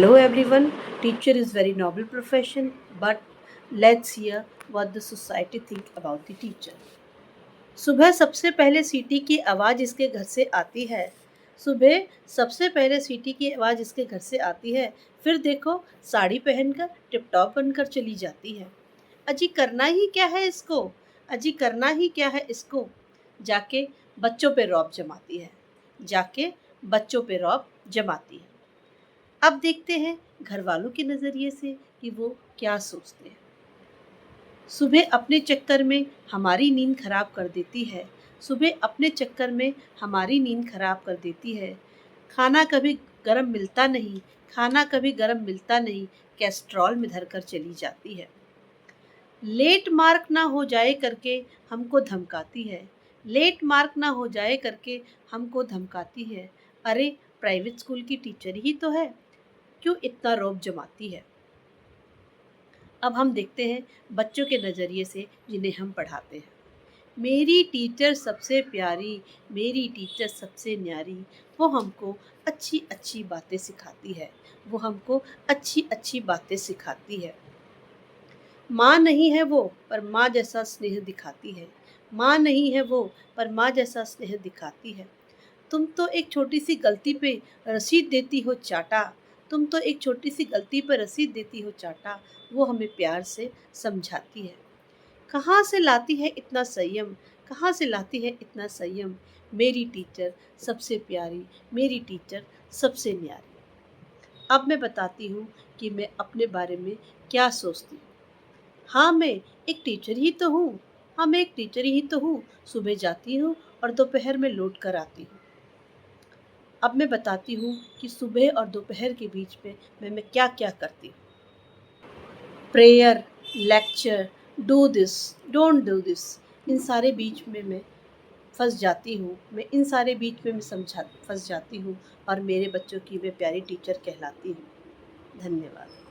Hello everyone. Teacher is very noble profession, but let's hear what the society think about the teacher. सुबह सबसे पहले सीटी की आवाज़ इसके घर से आती है। सुबह सबसे पहले सीटी की आवाज़ इसके घर से आती है। फिर देखो साड़ी पहनकर टिप-टॉप बनकर चली जाती है। अजी करना ही क्या है इसको? अजी करना ही क्या है इसको? जाके बच्चों पे रौब जमाती है। जाके बच्चों पे रौब जमाती है। अब देखते हैं घर वालों के नज़रिए से कि वो क्या सोचते हैं। सुबह अपने चक्कर में हमारी नींद खराब कर देती है। सुबह अपने चक्कर में हमारी नींद खराब कर देती है। खाना कभी गरम मिलता नहीं, खाना कभी गरम मिलता नहीं, कैस्ट्रॉल में धरकर चली जाती है। लेट मार्क ना हो जाए करके हमको धमकाती है। लेट मार्क ना हो जाए करके हमको धमकाती है। अरे प्राइवेट स्कूल की टीचर ही तो है, क्यों इतना रौब जमाती है? अब हम देखते हैं बच्चों के नज़रिए से जिन्हें हम पढ़ाते हैं। मेरी टीचर सबसे प्यारी, मेरी टीचर सबसे न्यारी, वो हमको अच्छी-अच्छी बातें सिखाती है, वो हमको अच्छी-अच्छी बातें सिखाती है। माँ नहीं है वो, पर माँ जैसा स्नेह दिखाती है। माँ नहीं है वो, पर माँ जैसा स्नेह दिखाती है। तुम तो एक छोटी-सी गलती पे रसीद देती हो चाटा, तुम तो एक छोटी-सी गलती पे रसीद देती हो चाटा, वो हमें प्यार से समझाती है। कहाँ से लाती है इतना संयम, कहाँ से लाती है इतना संयम, मेरी टीचर सबसे प्यारी, मेरी टीचर सबसे न्यारी। अब मैं बताती हूँ कि मैं अपने बारे में क्या सोचती हूँ। हाँ, मैं एक टीचर ही तो हूँ। हाँ, मैं एक टीचर ही तो हूँ। सुबह जाती हूँ और दोपहर में लौट कर आती हूँ। अब मैं बताती हूँ कि सुबह और दोपहर के बीच में मैं क्या-क्या करती हूँ। Prayer, lecture, do this, don't do this, इन सारे बीच में मैं फँस जाती हूँ। मैं इन सारे बीच में मैं फँस जाती हूँ और मेरे बच्चों की मैं प्यारी टीचर कहलाती हूँ। धन्यवाद।